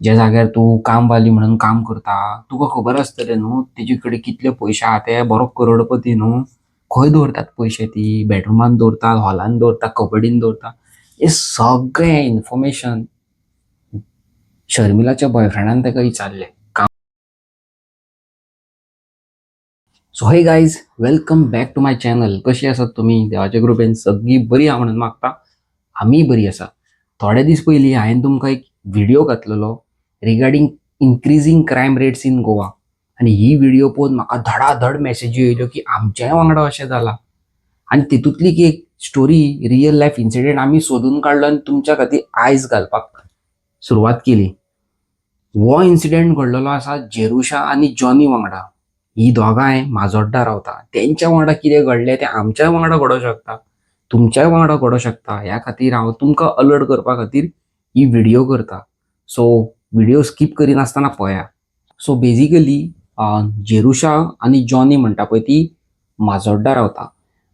ज्या जाग्यार तू कामवाली म्हणून काम करता तुका खबर आसतलें न्हू तेजे कडेन कितले पयशे आहा ते बरो करोडपती न्हू. खंय दवरतात पयशे ती बेडरुमान दवरतात, हॉलान दवरतात, कबडीन दवरतात. हे सगळें इन्फॉर्मेशन शर्मिलाच्या बॉयफ्रेंडान ताका विचारलें. So hey guys, welcome back to my channel. कशी आसात तुमी? देवाच्या कृपेन सगळी बरी आहा म्हणून मागता. आमी बरी आसा. थोडे दीस पयलीं हांवें तुमकां एक व्हिडिओ घातलेलो regarding increasing crime rates in Goa. आनी ही व्हिडिओ पळोवन म्हाका धडाधड मेसेजी येयल्यो की आमच्याय वांगडा अशें जालां. आनी तितूंतली एक स्टोरी रियल लायफ इन्सिडेंट आमी सोदून काडलो आनी तुमच्या खातीर आयज घालपाक सुरवात केली. हो इन्सिडेंट घडलेलो आसा जेरुशा आनी जॉनी वांगडा. ही दोगांय माजोड्डा रावता. तेंच्या वांगडा कितें घडलें तें आमच्याय वांगडा घडों शकता, तुमच्याय वांगडा घडों शकता. ह्या खातीर हांव तुमकां अलर्ट करपा खातीर ही व्हिडिओ करता. सो व्हिडिओ स्किप करिनासतना पळया. सो बेजिकली जेरुशा आनी जॉनी म्हणटा पळय ती माजोड्डा रावता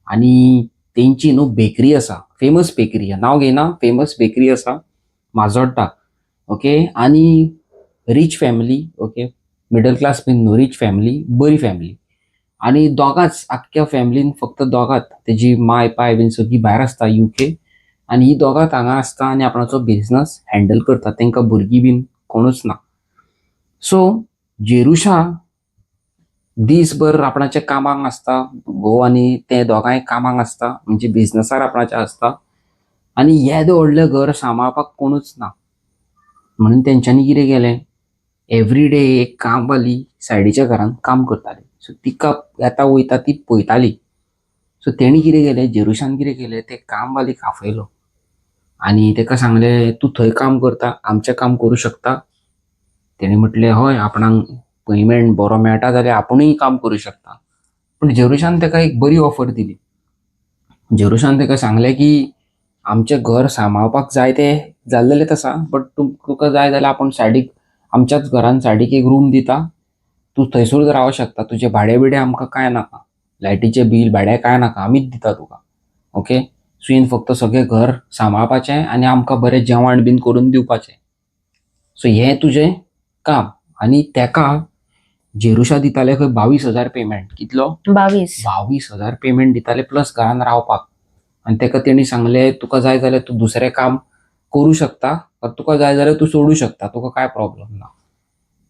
आनी तेंची न्हू बेकरी आसा, फेमस बेकरी. नांव घेयना, फेमस बेकरी आसा माजोड्डा. ओके. आनी rich family. Okay. Middle class बीन न्हू, रिच फॅमिली, बरी फॅमिली. आनी दोगांच आख्ख्या फॅमिलीन फक्त दोगांच, तेजी माय पाय बीन सगळी भायर आसता UK. आनी ही दोगांच हांगा आसता आनी आपणाचो बिझनस हँडल करता. तांकां भुरगीं बीन कोणूच ना. सो जेरुशा दीसभर आपणाच्या कामाक आसता, घोव आनी ते दोगांय कामाक आसता, म्हणजे बिझनसार आपणाच्या आसता. आनी येदें व्हडलें घर सांबाळपाक कोणूच ना. म्हणून तेंच्यांनी कितें केलें, एवरी डे एक कामवाली सायडीच्या घरान काम करताली. सो तिका येता वयता ती पळयताली. सो तेणी कितें केलें, जेरुशान कितें केलें, ते कामवालीक आफयलो आनी तेका सांगलें तूं थंय काम करता, आमचें काम करूं शकता. तेणी म्हटलें हय, आपणाक पेमेंट बरो मेळटा जाल्यार आपुणूय काम करूं शकता. पूण जेरुशान तेका एक बरी ऑफर दिली. जेरुशान तेका सांगलें की आमचें घर सांबाळपाक जाय तें जाल्लेलेंच आसा, बट तुका जाय जाल्यार आपूण सायडीक आमच्याच घरान सायडीक एक रूम दिता. तूं थंयसरूच रावं शकता. तुजें भाडें बिडें आमकां कांय नाका, लायटीचें बील भाडें कांय नाका, आमीच दिता तुका. ओके. सुयेन फक्त सगळें घर सांबाळपाचें आनी आमकां बरें जेवण बीन करून दिवपाचें. सो हें तुजें काम. आनी तेका जेरुशा दिताले खंय 22,000 पेमेंट. कितलो? 22,000 पेमेंट दिताले, प्लस घरान रावपाक. आनी तेका तेणी सांगलें तुका जाय जाल्यार तूं दुसरें काम करूं शकता, तुका जाय जाल्यार तूं सोडूं शकता, तुका कांय प्रॉब्लेम ना.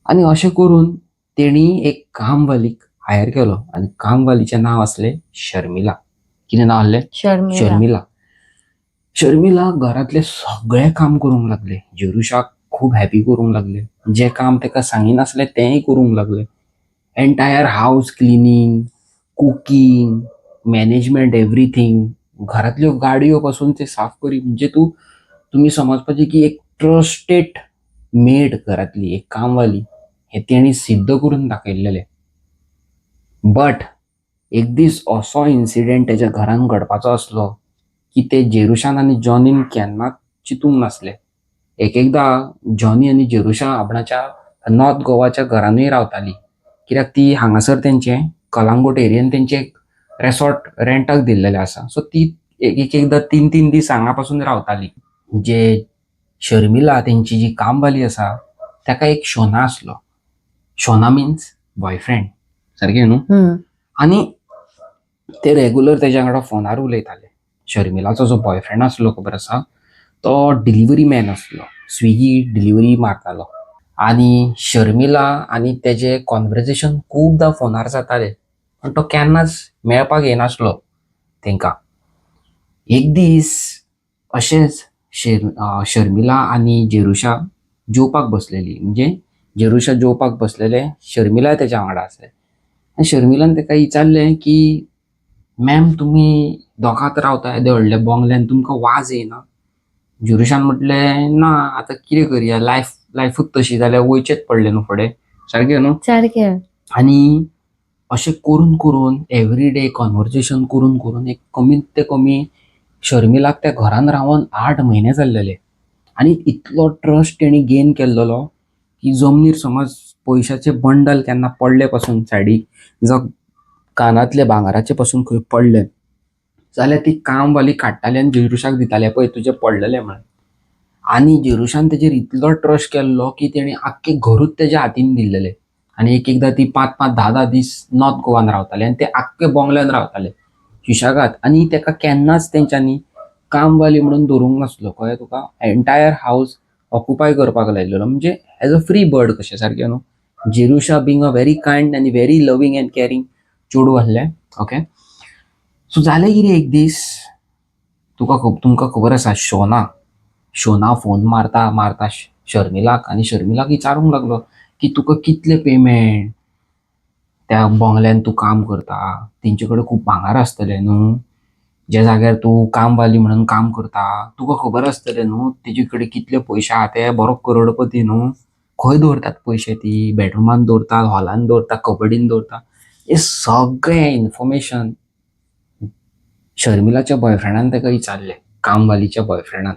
आनी अशें करून तेणी एक कामवालीक हायर केलो आनी कामवालीचें नांव आसलें शर्मिला. कितें नांव आसलें? शर्मिला. शर्मिला घरातले सगळे काम करूंक लागले. जेरुशाक खूब हॅपी करूंक लागले. जे काम तेका सांगिनासलें तेंय करूंक लागले. Entire house cleaning, cooking, management, everything. घरातल्यो गाडयो पासून ते साफ करी. म्हणजे तुम्ही समजपाचे की एक ट्रस्टेड मेड घरातली एक कामवाली हे तेणी सिद्ध करून दाखयलेले. बट एक दीस असो इन्सिडेंट तेच्या घरान घडपाचो आसलो की ते जेरुशान आनी जॉनीन केन्नाच चिंतूंक नासले. एक एकदां जॉनी आनी जेरुशा आपणाच्या नॉर्थ गोवाच्या घरानूय रावताली, कित्याक ती हांगासर तेंचें कलांगूट एरियेन तेंचें एक रेसॉर्ट रेंटाक दिल्लेलें आसा. सो ती एक एकदां 3-3 दीस हांगा पासून रावताली. जे शर्मिला तेंची जी कामवाली आसा ताका एक शोना आसलो. शोना मिन्स बॉयफ्रेंड, सारकें न्हू. आनी ते रेगुलर तेज्या वांगडा फोनार उलयताले. शर्मिलाचो जो बॉयफ्रेंड आसलो खबर आसा तो डिलिव्हरी मॅन आसलो, स्विगी डिलिव्हरी मारतालो. आनी शर्मिला आनी तेजें कॉन्वर्सेशन खूबदां फोनार जातालें, पण तो केन्नाच मेळपाक येनासलो तेंकां. एक दीस अशेंच शर्मिला आनी जेरुशा जेवपाक बसलेली. म्हणजे जेरुशा जेवपाक बसलेले, शर्मिला तेच्या वांगडा आसले. आनी शर्मिलान तेका विचारलें की मॅम तुमी दोगांच रावता येदे व्हडल्या बंगल्यान, तुमकां वाज येयना? जेरुशान म्हटलें ना, आतां कितें करया, लायफूच तशी जाल्यार वयचेच पडलें न्हू फुडें, सारकें न्हू. आनी अशें करून करून एवरी डे कॉन्वर्सेशन करून करून एक कमीत ते कमी शर्मिलाक त्या घरान रावन 8 म्हयने जाल्लेले. आनी इतलो ट्रस्ट तेणी गेन केल्लो की जमनीर समज पयशाचे बंडल केन्ना पडले पासून सायडीक, जावं कानातले भांगराचे पासून खंय पडले जाल्यार ती कामवाली काडटाली आनी जेरुशाक दिताले, पळय तुजें पडलेलें म्हणून. आणि जेरुशान तेजेर इतलो ट्रस्ट केल्लो की तेणी आख्खे घरूच तेज्या हातीन दिल्लेले. आणि एक एकदा ती 5-5, 10-10 दीस नॉर्थ गोवान रावताले आनी ते आख्खे बॉंगल्यान रावताले सुशेगाद. आणि तेका केन्नाच तेंच्यांनी कामवाली म्हणून दवरूंक नासलो. कळ्ळें तुका? एंटायर हाऊस ऑक्युपाय करपाक लायलेलो, म्हणजे एज अ फ्री बर्ड कशें, सारकें न्हू. जेरुशा बींग अ व्हेरी कायंड आनी व्हेरी लवींग एंड कॅरिंग चेडूं आहलें. ओके. सो जालें कितें एक दीस, तुमकां खबर आसा शोना फोन मारता मारता शर्मिलाक, आनी शर्मिलाक विचारूंक लागलो की तुका कितले पेमेंट, त्या बंगल्यान तूं काम करता तेंचे कडेन खूब भांगार आसतलें न्हू, ज्या जाग्यार तूं कामवाली म्हणून काम करता तुका खबर आसतलें न्हू तेजे कडेन कितले पयशे आहा, ते बरो करोडपती न्हू. खंय दवरतात पयशे ती? बेडरुमान दवरतात, हॉलान दवरतात, कबडीन दवरतात. हे सगळें इन्फॉर्मेशन शर्मिलाच्या बॉयफ्रेंडान ताका विचारले, कामवालीच्या बॉयफ्रेंडान.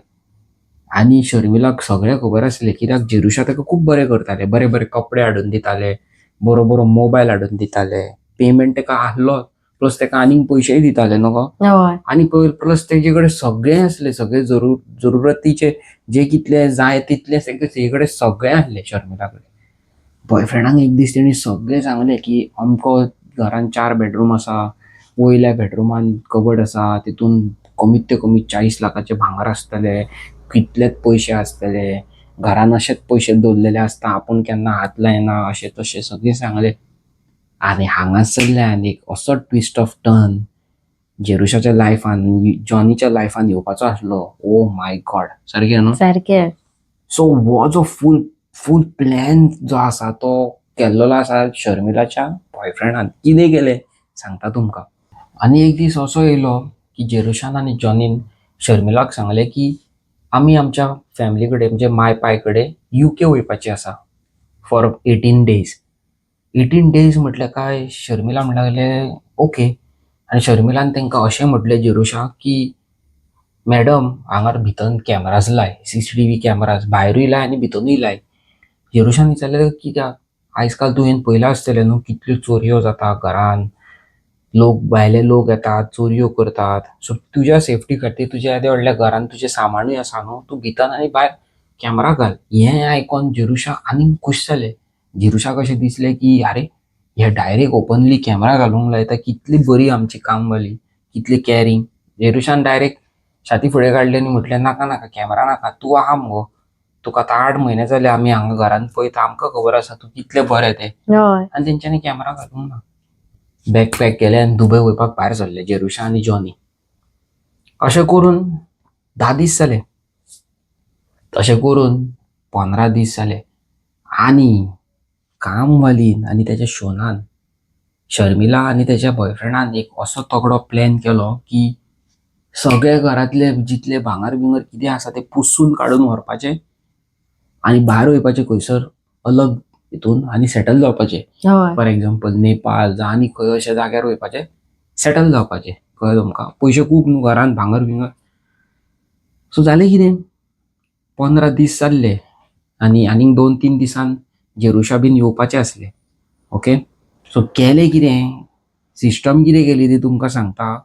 आणि शर्मिलाक सगळें खबर आसलें, कित्याक जेरुशा ताका खूब बरें करताले, बरे बरे कपडे हाडून दिताले, बरो बरो मोबायल हाडून दिताले, पेमेंट ताका आहलो, प्लस ताका आनीक पयशेय दिताले न्हू गो. हय आणि प्लस तेजे कडेन सगळें आसलें, सगळे जरुरतीचे जे कितले जाय तितले तेजे कडेन सगळें आहलें शर्मिला कडेन. बॉयफ्रेंडाक एक दीस तेणी सगळें सांगलें की अमको घरान 4 बेडरूम आसा, वयल्या बेडरुमान कबड आसा, तितून कमीत ते कमी 40 लाखाचे भांगार आसतले, कितलेच पयशे आसतले, घरान अशेच पयशे दवरलेले आसता, आपूण केन्ना हात लायना, अशें तशें सगळें सांगलें. आनी हांगाच चल्लें आनीक असो ट्विस्ट ऑफ टर्न जेरुशाच्या लायफान, जॉनीच्या लायफान येवपाचो आसलो. ओ माय गॉड, सारकें न्हू. सारकें. सो हो जो फूल फूल प्लॅन जो आसा तो केल्लो आसा शर्मिलाच्या बॉयफ्रेंडान. कितें केलें सांगता तुमकां. आनी एक दीस असो येयलो की जेरुशान आनी जॉनीन शर्मिलाक सांगलें की आमी आमच्या फॅमिली कडेन, म्हणजे माय पाय कडेन UK वयपाची आसा फॉर 18 days. 18 days म्हटल्यार काय, शर्मिला म्हणूंक लागलें ओके. आनी शर्मिलान तांकां अशें म्हटलें जेरुशाक की मॅडम हांगार भितर कॅमेराज लाय, CCTV कॅमेराज भायरूय लाय आनी भितरूय लाय. जेरुशान विचारलें कित्याक? आयज काल तुवें पयलां आसतलें न्हू कितल्यो चोरयो जाता घरान, लोक भायले लोक येतात, चोरयो करतात. सो तुज्या सेफ्टी खातीर तुज्या येद्या व्हडल्या घरान तुजें सामानूय आसा न्हू, तूं भितर आनी भायर कॅमेरा घाल. हें आयकोन जेरुशा आनीक खूश जालें. जेरुशाक अशें दिसलें की आरे, हे डायरेक्ट ओपनली कॅमेरा घालूंक लायता, कितली बरी आमची कामवाली, कितली कॅरिंग. जेरुशान डायरेक्ट छाती फुडें काडली आनी म्हटलें नाका नाका कॅमेरा नाका, तूं आहा मुगो, तुका आतां 8 म्हयने जाले आमी हांगा घरान पळयता, आमकां खबर आसा तूं कितलें बरें तें. हय आनी तेंच्यांनी कॅमेरा घालूंक ना. बॅग पॅक केलें आनी दुबय वयपाक भायर सरले जेरुशा आनी जॉनी. अशें करून 10 दीस जाले. तशें करून 15 दीस जाले. आनी कामवालीन आनी तेच्या शोनान शर्मिला आनी तेच्या बॉयफ्रेंडान एक असो तगडो प्लॅन केलो की सगळे घरातले जितले भांगार बिंगार कितें आसा ते पुसून काडून व्हरपाचे आनी भायर वयपाचे खंयसर अलग हितून आनी सेटल जावपाचे. हय फॉर एक्झाम्पल नेपाळ जावं आनी खंय अशा जाग्यार वयपाचे, सेटल जावपाचे. कळ्ळें तुमकां? पयशे खूब न्हू घरान, भांगर बिंगर. सो जालें कितें, 15 दीस जाल्ले आनी आनीक 2-3 दिसान जेरुशा बीन येवपाचें आसलें. ओके. सो केलें कितें, सिस्टम कितें केली ती तुमकां सांगता.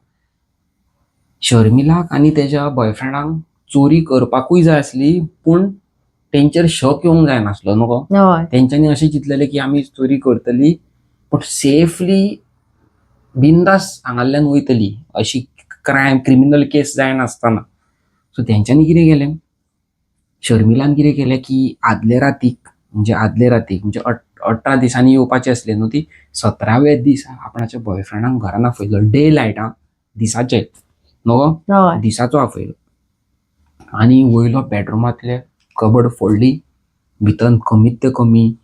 शर्मिलाक आनी तेच्या बॉयफ्रेंडाक चोरी करपाकूय जाय आसली, पूण तेंचेर शक येवंक जायनासलो न्हू गो. हय तेंच्यांनी अशें चिंतलेलें की आमी चोरी करतली बट सेफली बिंदास हांगांतल्यान वयतली, अशी क्रिमिनल केस जायनासतना. सो तेंच्यांनी कितें केलें, शर्मिलान कितें केलें की आदले रातीक म्हणजे 18 दिसांनी येवपाची आसली न्हू ती, 17व्या दीस आपणाच्या बॉयफ्रेंडाक घरान आपयलो. डे लायट, दिसाचें न्हू गो, हय दिसाचो आपयलो. आनी वयलो बेडरुमांतले कबड फोडली, भितर कमीत ते कमी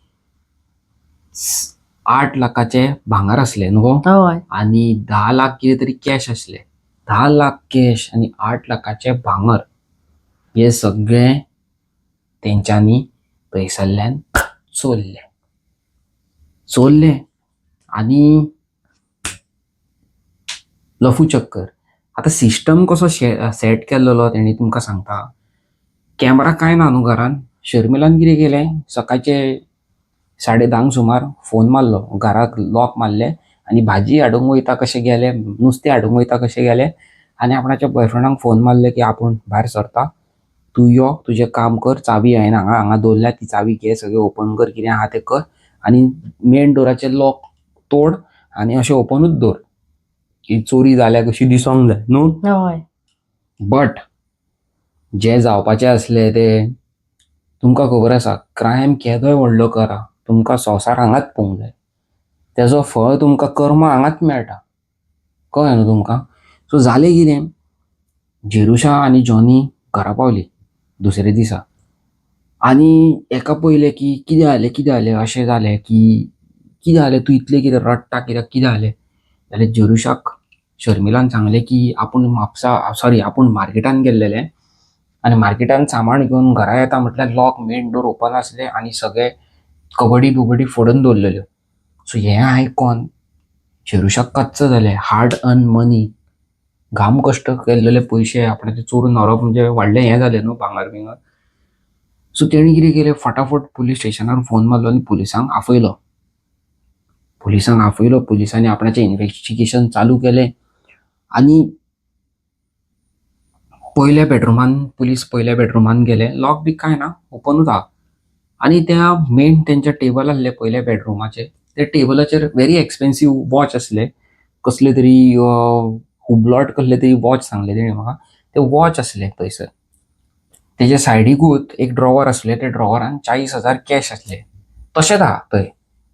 8 लाखाचे भांगार आसले न्हू गो. हय आनी 10 लाख कितें तरी कॅश आसले. 10 लाख कॅश आनी 8 लाखाचे भांगर हे सगळें तेंच्यांनी थंयसरल्यान चोरले आनी लफूचक्कर. आतां सिस्टम कसो सेट केल्लो तेणी तुमकां सांगता. कॅमेरा कांय ना न्हू घरान. शर्मिलान कितें केलें, सकाळचे 10:30 सुमार फोन मारलो, घराक लॉक मारलें आनी भाजी हाडूंक वयता कशें गेले, नुस्तें हाडूंक वयता कशें गेले आनी आपणाच्या बॉयफ्रेंडाक फोन मारले की आपूण भायर सरता, तू यो तुझे काम कर, चावी आहे ना हांगा हांगा दवरल्या, ती चावी घे, सगळें ओपन कर, कितें आहा तें कर आनी मेन डोराचें लॉक तोड आनी अशें ओपनूच दवर की चोरी जाल्या कशी दिसोंक जाय न्हू. हय बट जे जावपाचें आसलें तें तुमकां खबर आसा, क्रायम केदोय व्हडलो करा, तुमकां संवसार हांगाच पळोवंक जाय, तेजो फळ तुमकां कर्म हांगाच मेळटा, कळ्ळें न्हू तुमकां. सो जालें कितें, जेरुशा आनी जॉनी घरा पावली दुसरे दिसा आनी एका पळयलें की कितें जालें अशें जालें की कितें जालें, तूं इतलें कितें रडटा, कितें जालें. जाल्यार जेरुशाक शर्मिलान सांगलें की आपूण मार्केटान गेल्लेले आनी मार्केटान सामान घेवन घरा येता म्हटल्यार लॉक मेन डोर ओपन आसले आनी सगळे कबडी फोडून दवरलेल्यो. सो हें आयकून जेरुशाक कच्च जालें. हार्ड अर्न मनी, घाम कश्ट केल्लेले पयशे आपणाचे चोरून व्हरप म्हणजे व्हडलें हें जालें न्हू, भांगर बिंगर. सो तेणी कितें केलें, फटाफट पुलीस स्टेशनार फोन मारलो आनी पुलिसांक आपयलो. पुलिसांनी आपणाचें इन्व्हेस्टिगेशन चालू केलें आनी पयल्या बेडरुमान गेले. लॉक बी कांय ना, ओपनूच आहा. आनी त्या मेन तेंच्या टेबल आसलें पयल्या बेडरुमाचेर, त्या टेबलाचेर व्हेरी एक्सपेन्सीव वॉच आसले, कसले तरी हुब्लॉट कसले तरी वॉच सांगले तेणी म्हाका. ते वॉच आसले थंयसर. तेजे सायडीकूच एक ड्रॉवर आसलें, त्या ड्रॉवरान 40,000 कॅश आसले, तशेंच आहा थंय.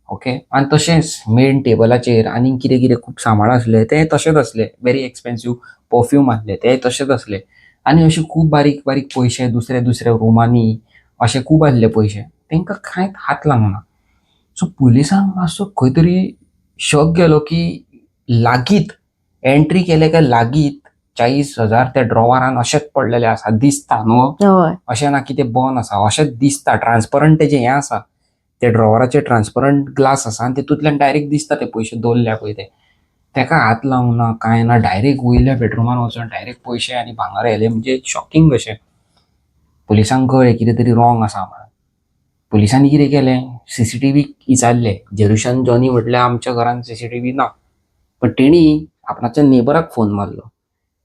ओके. आनी तशेंच मेन टेबलाचेर आनी कितें कितें खूब सामान आसलें तें तशेंच आसलें. व्हेरी एक्सपेन्सीव परफ्यूम आसले ते तशेंच आसले. आनी अशे खूब बारीक बारीक पयशे दुसऱ्या दुसऱ्या रुमांनी अशे खूब आसले पयशे, तेंकां कांयच हात लागना. सो पुलिसांक मातसो खंय तरी शक गेलो की लागीत एंट्री केले काय लागीत 40,000 त्या ड्रॉवरान अशेच पडलेले आसा, दिसता न्हू. हय अशें ना की ते बंद आसा, अशेंच दिसता. ट्रान्सपरंट तेजें हें आसा, त्या ड्रॉवराचेर ट्रान्सपरंट ग्लास आसा आनी तितूंतल्यान डायरेक्ट दिसता ते पयशे दवरल्या पळय ते. तेका हात लावंक ना कांय ना, डायरेक्ट वयल्या बेडरुमान वचून डायरेक्ट पयशे आनी भांगर व्हेलें. म्हणजे शॉकिंग कशें. पुलिसांक कळ्ळें कितें तरी रॉंग आसा म्हणून. पुलिसांनी कितें केलें, सीसीटीव्ही विचारले. जेरुशान जॉनी म्हटल्यार आमच्या घरान सीसीटीव्ही ना. पण तेणी आपणाच्या नेबराक फोन मारलो.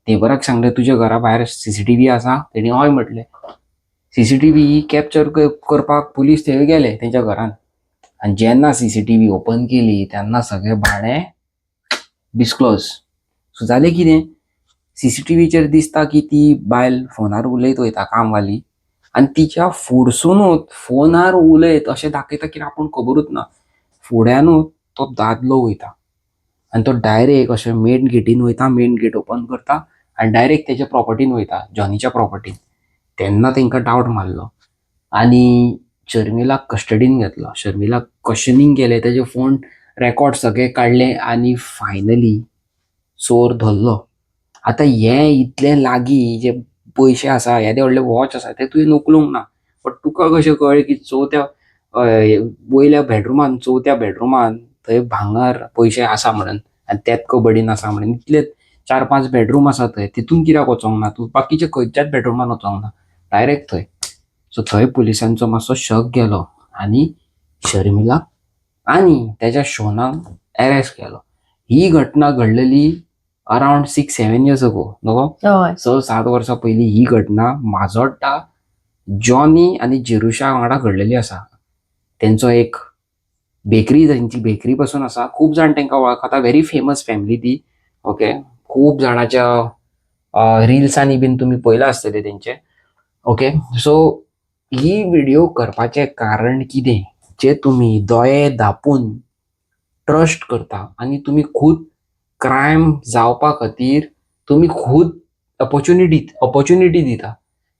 नेबराक सांगलें तुज्या घरा भायर सीसीटीव्ही आसा. तेणी हय म्हटलें. सीसीटीव्ही कॅप्चर करपाक पुलीस थंय गेले तेंच्या घरान आनी जेन्ना सीसीटीव्ही ओपन केली तेन्ना सगळें भाडें डिस्क्लोज. सो जालें कितें, सीसीटीव्हीचेर दिसता की ती बायल फोनार उलयत वयता कामवाली आनी तिच्या फुडसूनूच फोनार उलयत अशें दाखयता की आपूण खबरूच ना. फुड्यानूच तो दादलो वयता आनी तो डायरेक्ट अशें मेन गेटीन वयता, मेन गेट ओपन करता आनी डायरेक्ट तेच्या प्रॉपर्टीन वयता, जॉनीच्या प्रॉपर्टीन. तेन्ना तेंकां डावट मारलो आनी शर्मिलाक कस्टडीन घेतलो. शर्मिलाक क्वेश्चनिंग केलें, तेजे फोन रेकॉर्ड सगळे काडले आनी फायनली चोर धरलो. आतां हें इतलें लागीं जे पयशे आसा, येदे व्हडले वॉच आसा ते तुवें उखलूंक ना. बट तुका कशें कळ्ळें की चवथ्या बेडरुमान थंय भांगर पयशे आसा म्हणून आनी त्याच कबडीन आसा म्हणून. इतले 4-5 बेडरूम आसा थंय, तितून कित्याक वचोंक ना तूं, बाकीच्या खंयच्याच बेडरुमान वचोंक ना, डायरेक्ट थंय. सो थंय पुलिसांचो मातसो शक गेलो आनी शर्मिलाक आनी तेच्या शोनाक अरेस्ट केलो. ही घटना घडलेली अरावंड 6-7 years ago न्हू. हय 6-7 वर्सां पयलीं ही घटना माजोड्डा जॉनी आनी जेरुशा वांगडा घडलेली आसा. तेंचो एक तेंची बेकरी पासून आसा. खूब जाण तेंकां वळखता, व्हेरी फेमस फॅमिली ती. ओके. खूब जाणांच्या रिल्सांनी बीन तुमी पळयलां आसतलें तेंचे. ओके. सो ही व्हिडिओ करपाचें कारण कितें, जे तुमी दोळे धांपून ट्रस्ट करता आनी तुमी खूद क्रायम जावपा खातीर तुमी खूद ऑपॉर्च्युनिटी दिता,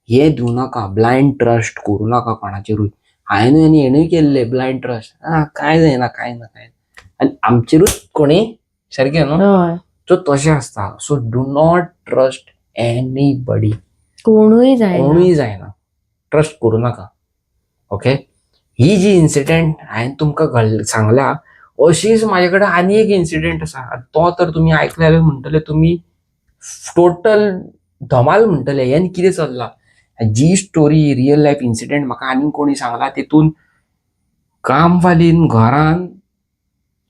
हे दिवं नाका. ब्लायंड ट्रस्ट करूं नाका कोणाचेरूय. हांवें आनी हेणूय केल्लें ब्लायंड ट्रस्ट, कांय जायना आनी आमचेरूच कोणी सारकें न्हू. हय सो तशें आसता. So do not trust anybody. कोणूय जायना. ट्रस्ट करूं नाका. ओके. ही जी इन्सिडेंट हांवें तुमकां सांगल्या, अशीच म्हाजे कडेन आनी एक इन्सिडेंट आसा. तो तर तुमी आयकले जाल्यार म्हणटले तुमी टोटल धमाल म्हणटले, हें कितें चल्लां. जी स्टोरी रियल लायफ इन्सिडेंट म्हाका आनीक कोणी सांगला, तितून कामवालीन घरान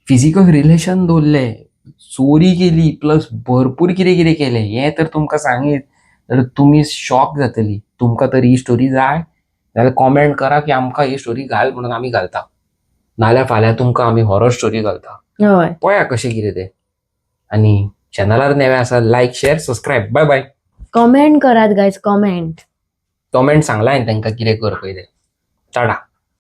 फिजिकल रिलेशन दवरले, चोरी केली, प्लस भरपूर कितें कितें केलें, हें तर तुमकां सांगीत जाल्यार तुमी शॉक जातली. तुमकां तर ही स्टोरी जाय जाल्यार कॉमेंट करा की आमकां ही स्टोरी घाल म्हणून आमी घालता. नाल्यार फाल्यां तुमकां आमी हॉरर स्टोरी घालता. हय. पळया कशें कितें तें. आनी चॅनलार नवे आसा like share subscribe. Bye bye. Comment करात गायज, कॉमेंट. कॉमेंट सांगला हांवें तांकां कितें कर पळय तें. टाटा.